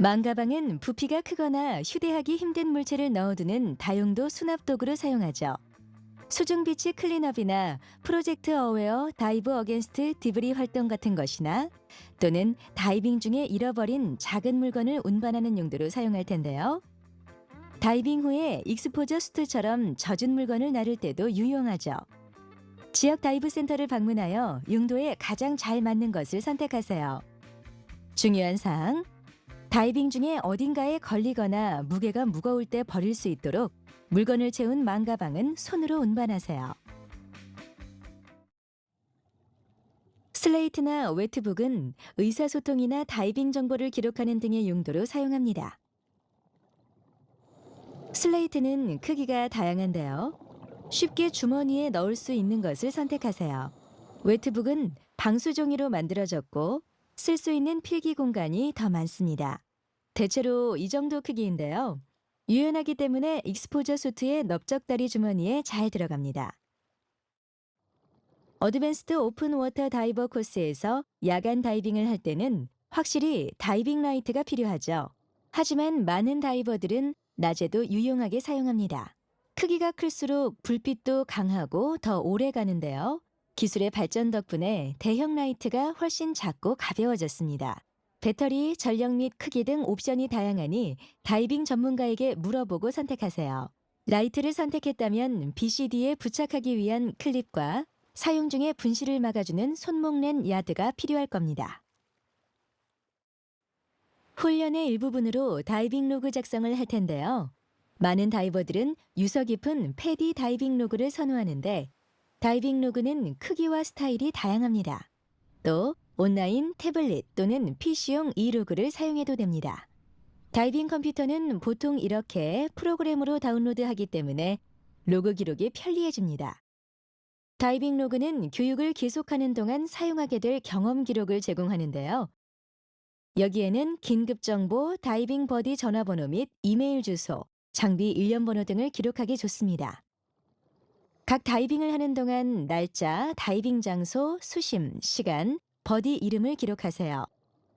망가방은 부피가 크거나 휴대하기 힘든 물체를 넣어두는 다용도 수납 도구로 사용하죠. 수중 비치 클린업이나 프로젝트 어웨어 다이브 어게인스트 디브리 활동 같은 것이나 또는 다이빙 중에 잃어버린 작은 물건을 운반하는 용도로 사용할 텐데요. 다이빙 후에 익스포저 수트처럼 젖은 물건을 나를 때도 유용하죠. 지역 다이브 센터를 방문하여 용도에 가장 잘 맞는 것을 선택하세요. 중요한 사항, 다이빙 중에 어딘가에 걸리거나 무게가 무거울 때 버릴 수 있도록 물건을 채운 망가방은 손으로 운반하세요. 슬레이트나 웨트북은 의사소통이나 다이빙 정보를 기록하는 등의 용도로 사용합니다. 슬레이트는 크기가 다양한데요. 쉽게 주머니에 넣을 수 있는 것을 선택하세요. 웨트북은 방수 종이로 만들어졌고 쓸 수 있는 필기 공간이 더 많습니다. 대체로 이 정도 크기인데요. 유연하기 때문에 익스포저 수트의 넓적다리 주머니에 잘 들어갑니다. 어드밴스드 오픈 워터 다이버 코스에서 야간 다이빙을 할 때는 확실히 다이빙 라이트가 필요하죠. 하지만 많은 다이버들은 낮에도 유용하게 사용합니다. 크기가 클수록 불빛도 강하고 더 오래 가는데요. 기술의 발전 덕분에 대형 라이트가 훨씬 작고 가벼워졌습니다. 배터리, 전력 및 크기 등 옵션이 다양하니 다이빙 전문가에게 물어보고 선택하세요. 라이트를 선택했다면 BCD에 부착하기 위한 클립과 사용 중에 분실을 막아주는 손목렌 야드가 필요할 겁니다. 훈련의 일부분으로 다이빙 로그 작성을 할 텐데요. 많은 다이버들은 유서 깊은 패디 다이빙 로그를 선호하는데 다이빙 로그는 크기와 스타일이 다양합니다. 또 온라인, 태블릿 또는 PC용 이로그를 사용해도 됩니다. 다이빙 컴퓨터는 보통 이렇게 프로그램으로 다운로드하기 때문에 로그 기록이 편리해집니다. 다이빙 로그는 교육을 계속하는 동안 사용하게 될 경험 기록을 제공하는데요. 여기에는 긴급 정보, 다이빙 버디 전화번호 및 이메일 주소, 장비 일련 번호 등을 기록하기 좋습니다. 각 다이빙을 하는 동안 날짜, 다이빙 장소, 수심, 시간, 버디 이름을 기록하세요.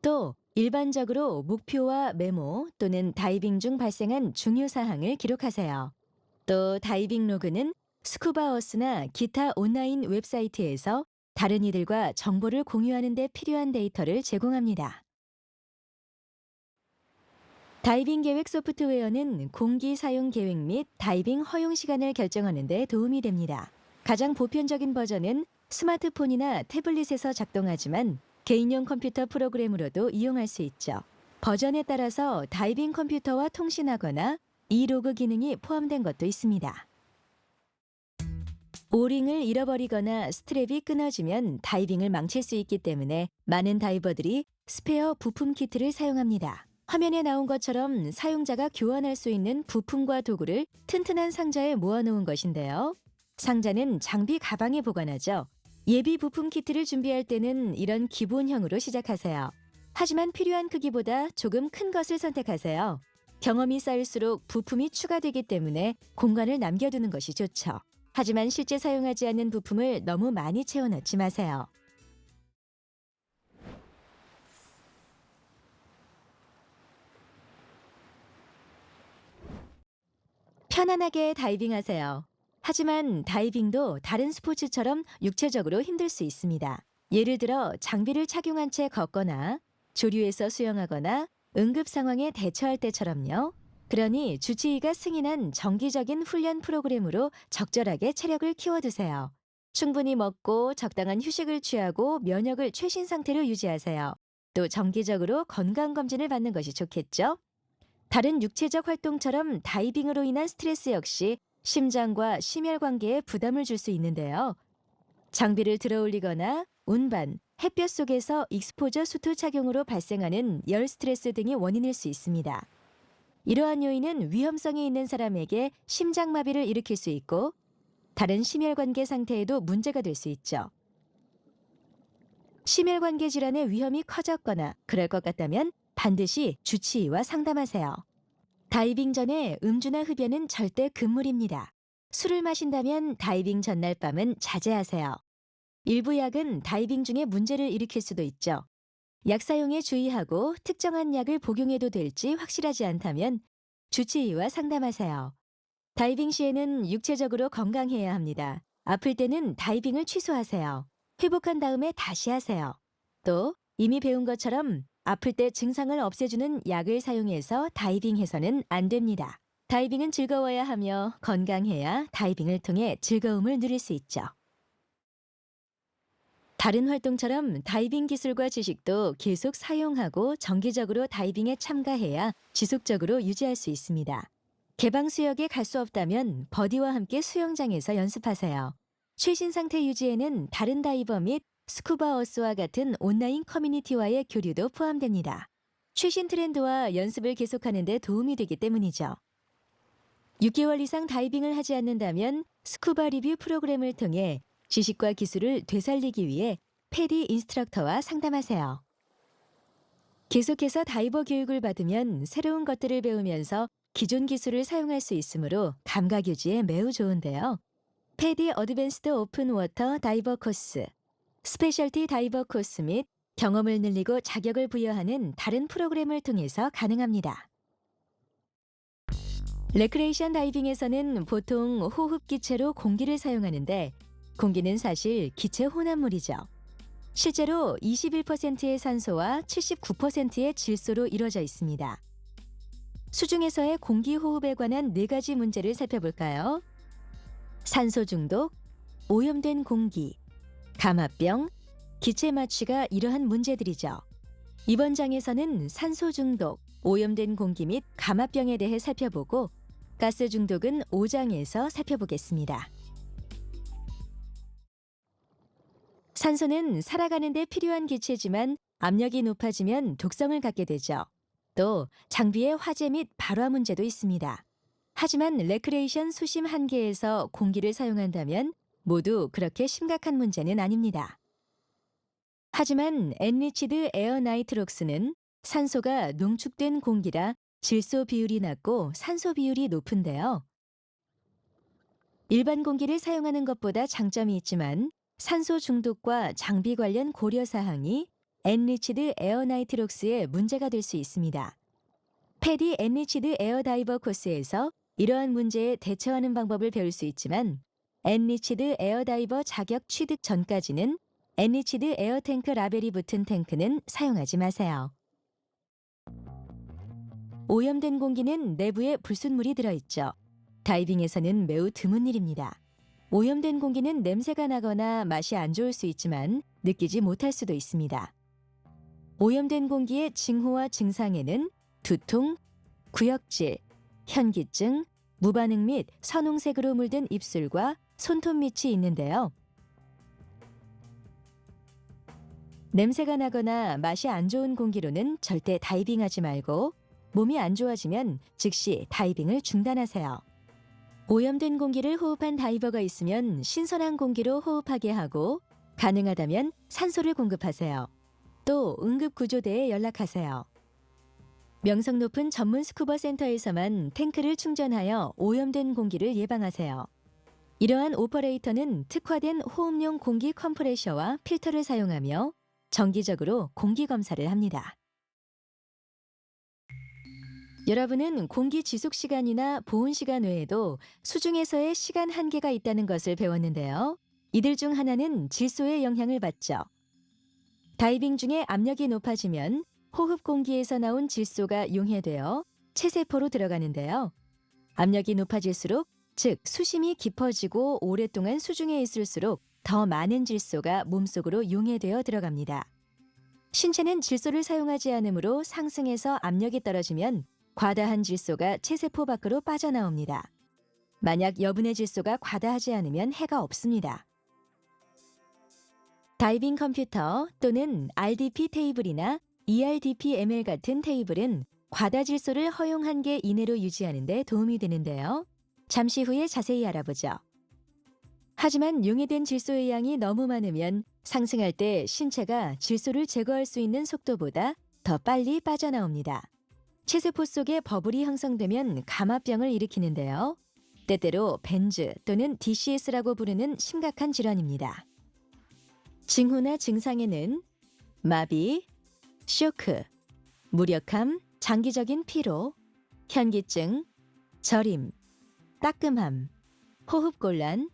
또 일반적으로 목표와 메모 또는 다이빙 중 발생한 중요 사항을 기록하세요. 또 다이빙 로그는 스쿠바어스나 기타 온라인 웹사이트에서 다른 이들과 정보를 공유하는 데 필요한 데이터를 제공합니다. 다이빙 계획 소프트웨어는 공기 사용 계획 및 다이빙 허용 시간을 결정하는 데 도움이 됩니다. 가장 보편적인 버전은 스마트폰이나 태블릿에서 작동하지만 개인용 컴퓨터 프로그램으로도 이용할 수 있죠. 버전에 따라서 다이빙 컴퓨터와 통신하거나 이로그 기능이 포함된 것도 있습니다. 오링을 잃어버리거나 스트랩이 끊어지면 다이빙을 망칠 수 있기 때문에 많은 다이버들이 스페어 부품 키트를 사용합니다. 화면에 나온 것처럼 사용자가 교환할 수 있는 부품과 도구를 튼튼한 상자에 모아놓은 것인데요. 상자는 장비 가방에 보관하죠. 예비 부품 키트를 준비할 때는 이런 기본형으로 시작하세요. 하지만 필요한 크기보다 조금 큰 것을 선택하세요. 경험이 쌓일수록 부품이 추가되기 때문에 공간을 남겨두는 것이 좋죠. 하지만 실제 사용하지 않는 부품을 너무 많이 채워넣지 마세요. 편안하게 다이빙하세요. 하지만 다이빙도 다른 스포츠처럼 육체적으로 힘들 수 있습니다. 예를 들어 장비를 착용한 채 걷거나 조류에서 수영하거나 응급 상황에 대처할 때처럼요. 그러니 주치의가 승인한 정기적인 훈련 프로그램으로 적절하게 체력을 키워두세요. 충분히 먹고 적당한 휴식을 취하고 면역을 최신 상태로 유지하세요. 또 정기적으로 건강검진을 받는 것이 좋겠죠? 다른 육체적 활동처럼 다이빙으로 인한 스트레스 역시 심장과 심혈관계에 부담을 줄 수 있는데요. 장비를 들어 올리거나 운반, 햇볕 속에서 익스포저 수트 착용으로 발생하는 열 스트레스 등이 원인일 수 있습니다. 이러한 요인은 위험성이 있는 사람에게 심장마비를 일으킬 수 있고 다른 심혈관계 상태에도 문제가 될 수 있죠. 심혈관계 질환의 위험이 커졌거나 그럴 것 같다면 반드시 주치의와 상담하세요. 다이빙 전에 음주나 흡연은 절대 금물입니다. 술을 마신다면 다이빙 전날 밤은 자제하세요. 일부 약은 다이빙 중에 문제를 일으킬 수도 있죠. 약 사용에 주의하고 특정한 약을 복용해도 될지 확실하지 않다면 주치의와 상담하세요. 다이빙 시에는 육체적으로 건강해야 합니다. 아플 때는 다이빙을 취소하세요. 회복한 다음에 다시 하세요. 또 이미 배운 것처럼 아플 때 증상을 없애주는 약을 사용해서 다이빙해서는 안 됩니다. 다이빙은 즐거워야 하며 건강해야 다이빙을 통해 즐거움을 누릴 수 있죠. 다른 활동처럼 다이빙 기술과 지식도 계속 사용하고 정기적으로 다이빙에 참가해야 지속적으로 유지할 수 있습니다. 개방 수역에 갈 수 없다면 버디와 함께 수영장에서 연습하세요. 최신 상태 유지에는 다른 다이버 및 스쿠버 어스와 같은 온라인 커뮤니티와의 교류도 포함됩니다. 최신 트렌드와 연습을 계속하는 데 도움이 되기 때문이죠. 6개월 이상 다이빙을 하지 않는다면 스쿠버 리뷰 프로그램을 통해 지식과 기술을 되살리기 위해 패디 인스트럭터와 상담하세요. 계속해서 다이버 교육을 받으면 새로운 것들을 배우면서 기존 기술을 사용할 수 있으므로 감각 유지에 매우 좋은데요. 패디 어드밴스드 오픈 워터 다이버 코스, 스페셜티 다이버 코스 및 경험을 늘리고 자격을 부여하는 다른 프로그램을 통해서 가능합니다. 레크레이션 다이빙에서는 보통 호흡 기체로 공기를 사용하는데 공기는 사실 기체 혼합물이죠. 실제로 21%의 산소와 79%의 질소로 이루어져 있습니다. 수중에서의 공기 호흡에 관한 4가지 문제를 살펴볼까요? 산소 중독, 오염된 공기, 감압병, 기체 마취가 이러한 문제들이죠. 이번 장에서는 산소 중독, 오염된 공기 및 감압병에 대해 살펴보고 가스 중독은 5장에서 살펴보겠습니다. 산소는 살아가는 데 필요한 기체지만 압력이 높아지면 독성을 갖게 되죠. 또 장비의 화재 및 발화 문제도 있습니다. 하지만 레크레이션 수심 한계에서 공기를 사용한다면 모두 그렇게 심각한 문제는 아닙니다. 하지만 엔리치드 에어 나이트록스는 산소가 농축된 공기라 질소 비율이 낮고 산소 비율이 높은데요. 일반 공기를 사용하는 것보다 장점이 있지만 산소 중독과 장비 관련 고려 사항이 엔리치드 에어 나이트록스의 문제가 될 수 있습니다. 패디 엔리치드 에어 다이버 코스에서 이러한 문제에 대처하는 방법을 배울 수 있지만 엔리치드 에어 다이버 자격 취득 전까지는 엔리치드 에어 탱크 라벨이 붙은 탱크는 사용하지 마세요. 오염된 공기는 내부에 불순물이 들어있죠. 다이빙에서는 매우 드문 일입니다. 오염된 공기는 냄새가 나거나 맛이 안 좋을 수 있지만 느끼지 못할 수도 있습니다. 오염된 공기의 징후와 증상에는 두통, 구역질, 현기증, 무반응 및 선홍색으로 물든 입술과 손톱 밑이 있는데요. 냄새가 나거나 맛이 안 좋은 공기로는 절대 다이빙하지 말고 몸이 안 좋아지면 즉시 다이빙을 중단하세요. 오염된 공기를 호흡한 다이버가 있으면 신선한 공기로 호흡하게 하고 가능하다면 산소를 공급하세요. 또 응급구조대에 연락하세요. 명성 높은 전문 스쿠버 센터에서만 탱크를 충전하여 오염된 공기를 예방하세요. 이러한 오퍼레이터는 특화된 호흡용 공기 컴프레셔와 필터를 사용하며 정기적으로 공기 검사를 합니다. 여러분은 공기 지속 시간이나 보온 시간 외에도 수중에서의 시간 한계가 있다는 것을 배웠는데요. 이들 중 하나는 질소의 영향을 받죠. 다이빙 중에 압력이 높아지면 호흡 공기에서 나온 질소가 용해되어 체세포로 들어가는데요. 압력이 높아질수록, 즉 수심이 깊어지고 오랫동안 수중에 있을수록 더 많은 질소가 몸속으로 용해되어 들어갑니다. 신체는 질소를 사용하지 않으므로 상승해서 압력이 떨어지면 과다한 질소가 체세포 밖으로 빠져나옵니다. 만약 여분의 질소가 과다하지 않으면 해가 없습니다. 다이빙 컴퓨터 또는 RDP 테이블이나 ERDPML 같은 테이블은 과다 질소를 허용 한계 이내로 유지하는 데 도움이 되는데요. 잠시 후에 자세히 알아보죠. 하지만 용해된 질소의 양이 너무 많으면 상승할 때 신체가 질소를 제거할 수 있는 속도보다 더 빨리 빠져나옵니다. 체세포 속에 버블이 형성되면 감압병을 일으키는데요. 때때로 벤즈 또는 DCS라고 부르는 심각한 질환입니다. 징후나 증상에는 마비, 쇼크, 무력함, 장기적인 피로, 현기증, 저림, 따끔함, 호흡곤란,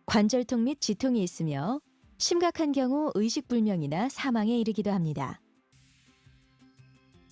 관절통 및 지통이 있으며 심각한 경우 의식불명이나 사망에 이르기도 합니다.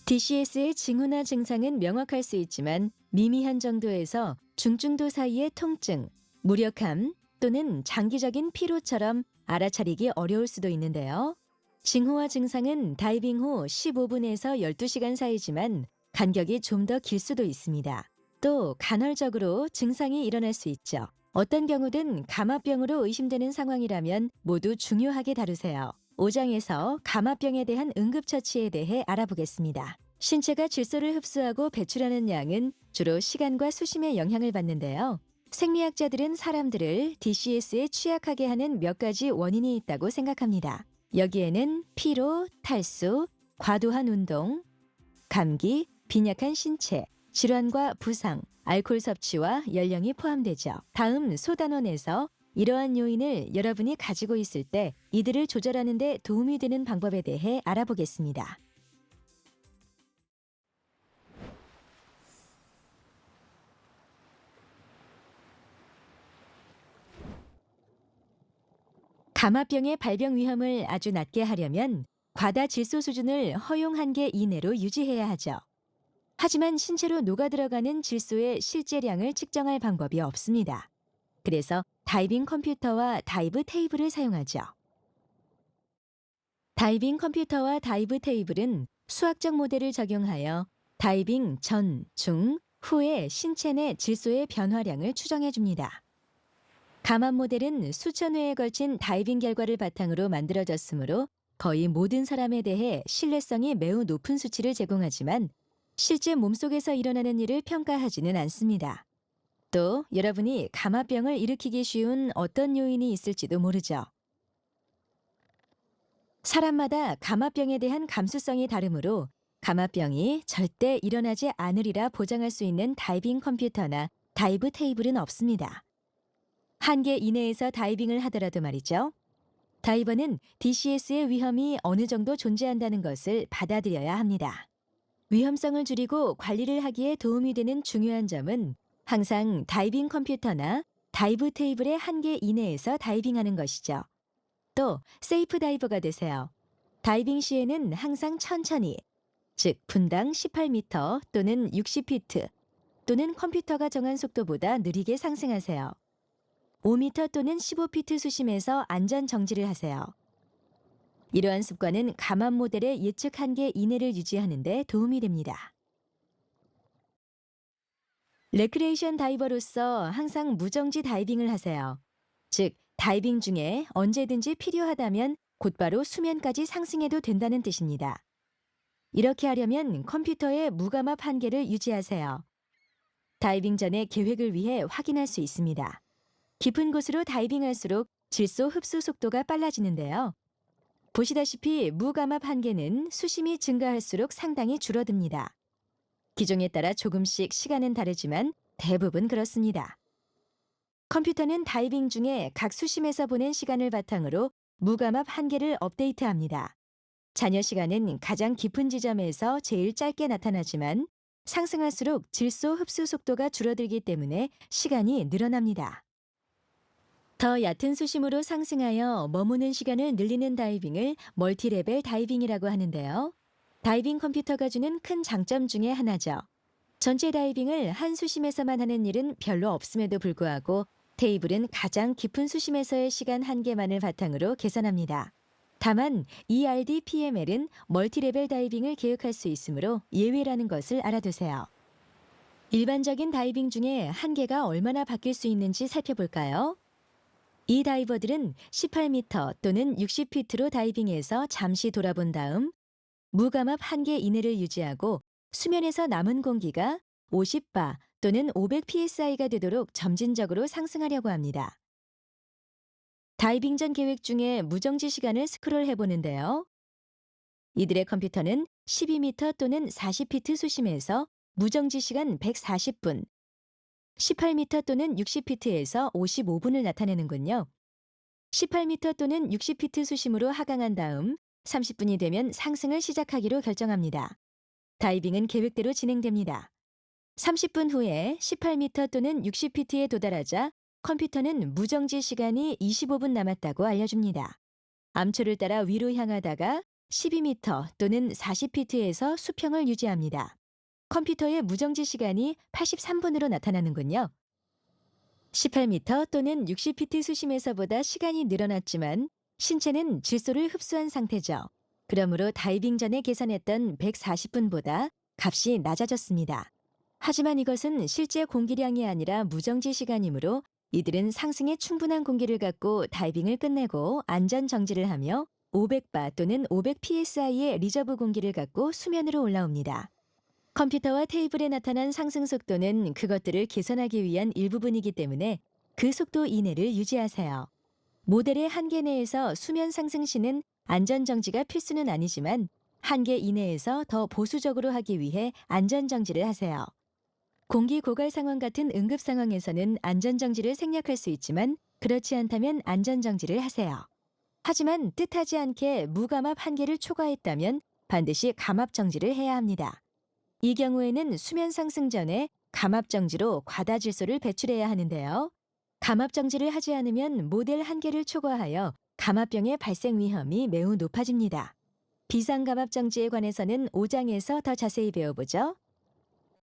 DCS의 징후나 증상은 명확할 수 있지만 미미한 정도에서 중증도 사이의 통증, 무력함 또는 장기적인 피로처럼 알아차리기 어려울 수도 있는데요. 징후와 증상은 다이빙 후 15분에서 12시간 사이지만 간격이 좀 더 길 수도 있습니다. 또 간헐적으로 증상이 일어날 수 있죠. 어떤 경우든 감압병으로 의심되는 상황이라면 모두 중요하게 다루세요. 5장에서 감압병에 대한 응급처치에 대해 알아보겠습니다. 신체가 질소를 흡수하고 배출하는 양은 주로 시간과 수심에 영향을 받는데요. 생리학자들은 사람들을 DCS에 취약하게 하는 몇 가지 원인이 있다고 생각합니다. 여기에는 피로, 탈수, 과도한 운동, 감기, 빈약한 신체, 질환과 부상, 알코올 섭취와 연령이 포함되죠. 다음 소단원에서 이러한 요인을 여러분이 가지고 있을 때 이들을 조절하는 데 도움이 되는 방법에 대해 알아보겠습니다. 감압병의 발병 위험을 아주 낮게 하려면 과다 질소 수준을 허용 한계 이내로 유지해야 하죠. 하지만 신체로 녹아들어가는 질소의 실제량을 측정할 방법이 없습니다. 그래서 다이빙 컴퓨터와 다이브 테이블을 사용하죠. 다이빙 컴퓨터와 다이브 테이블은 수학적 모델을 적용하여 다이빙 전, 중, 후의 신체 내 질소의 변화량을 추정해 줍니다. 감압 모델은 수천 회에 걸친 다이빙 결과를 바탕으로 만들어졌으므로 거의 모든 사람에 대해 신뢰성이 매우 높은 수치를 제공하지만 실제 몸속에서 일어나는 일을 평가하지는 않습니다. 또 여러분이 감압병을 일으키기 쉬운 어떤 요인이 있을지도 모르죠. 사람마다 감압병에 대한 감수성이 다르므로 감압병이 절대 일어나지 않으리라 보장할 수 있는 다이빙 컴퓨터나 다이브 테이블은 없습니다. 한계 이내에서 다이빙을 하더라도 말이죠. 다이버는 DCS의 위험이 어느 정도 존재한다는 것을 받아들여야 합니다. 위험성을 줄이고 관리를 하기에 도움이 되는 중요한 점은 항상 다이빙 컴퓨터나 다이브 테이블의 한계 이내에서 다이빙하는 것이죠. 또 세이프 다이버가 되세요. 다이빙 시에는 항상 천천히, 즉 분당 18m 또는 60피트 또는 컴퓨터가 정한 속도보다 느리게 상승하세요. 5m 또는 15피트 수심에서 안전 정지를 하세요. 이러한 습관은 감압 모델의 예측 한계 이내를 유지하는 데 도움이 됩니다. 레크레이션 다이버로서 항상 무정지 다이빙을 하세요. 즉, 다이빙 중에 언제든지 필요하다면 곧바로 수면까지 상승해도 된다는 뜻입니다. 이렇게 하려면 컴퓨터의 무감압 한계를 유지하세요. 다이빙 전에 계획을 위해 확인할 수 있습니다. 깊은 곳으로 다이빙할수록 질소 흡수 속도가 빨라지는데요. 보시다시피 무감압 한계는 수심이 증가할수록 상당히 줄어듭니다. 기종에 따라 조금씩 시간은 다르지만 대부분 그렇습니다. 컴퓨터는 다이빙 중에 각 수심에서 보낸 시간을 바탕으로 무감압 한계를 업데이트합니다. 잔여 시간은 가장 깊은 지점에서 제일 짧게 나타나지만 상승할수록 질소 흡수 속도가 줄어들기 때문에 시간이 늘어납니다. 더 얕은 수심으로 상승하여 머무는 시간을 늘리는 다이빙을 멀티레벨 다이빙이라고 하는데요. 다이빙 컴퓨터가 주는 큰 장점 중에 하나죠. 전체 다이빙을 한 수심에서만 하는 일은 별로 없음에도 불구하고 테이블은 가장 깊은 수심에서의 시간 한계만을 바탕으로 계산합니다. 다만 ERDPML은 멀티레벨 다이빙을 계획할 수 있으므로 예외라는 것을 알아두세요. 일반적인 다이빙 중에 한계가 얼마나 바뀔 수 있는지 살펴볼까요? 이 다이버들은 18m 또는 60피트로 다이빙해서 잠시 돌아본 다음 무감압 한계 이내를 유지하고 수면에서 남은 공기가 50바 또는 500psi가 되도록 점진적으로 상승하려고 합니다. 다이빙 전 계획 중에 무정지 시간을 스크롤 해보는데요. 이들의 컴퓨터는 12m 또는 40피트 수심에서 무정지 시간 140분, 18m 또는 60피트에서 55분을 나타내는군요. 18m 또는 60피트 수심으로 하강한 다음 30분이 되면 상승을 시작하기로 결정합니다. 다이빙은 계획대로 진행됩니다. 30분 후에 18m 또는 60피트에 도달하자 컴퓨터는 무정지 시간이 25분 남았다고 알려줍니다. 암초를 따라 위로 향하다가 12m 또는 40피트에서 수평을 유지합니다. 컴퓨터의 무정지 시간이 83분으로 나타나는군요. 18m 또는 60피트 수심에서보다 시간이 늘어났지만 신체는 질소를 흡수한 상태죠. 그러므로 다이빙 전에 계산했던 140분보다 값이 낮아졌습니다. 하지만 이것은 실제 공기량이 아니라 무정지 시간이므로 이들은 상승에 충분한 공기를 갖고 다이빙을 끝내고 안전 정지를 하며 500바 또는 500psi의 리저브 공기를 갖고 수면으로 올라옵니다. 컴퓨터와 테이블에 나타난 상승 속도는 그것들을 개선하기 위한 일부분이기 때문에 그 속도 이내를 유지하세요. 모델의 한계 내에서 수면 상승 시는 안전 정지가 필수는 아니지만 한계 이내에서 더 보수적으로 하기 위해 안전 정지를 하세요. 공기 고갈 상황 같은 응급 상황에서는 안전 정지를 생략할 수 있지만 그렇지 않다면 안전 정지를 하세요. 하지만 뜻하지 않게 무감압 한계를 초과했다면 반드시 감압 정지를 해야 합니다. 이 경우에는 수면 상승 전에 감압 정지로 과다 질소를 배출해야 하는데요. 감압 정지를 하지 않으면 모델 한계를 초과하여 감압병의 발생 위험이 매우 높아집니다. 비상감압 정지에 관해서는 5장에서 더 자세히 배워보죠.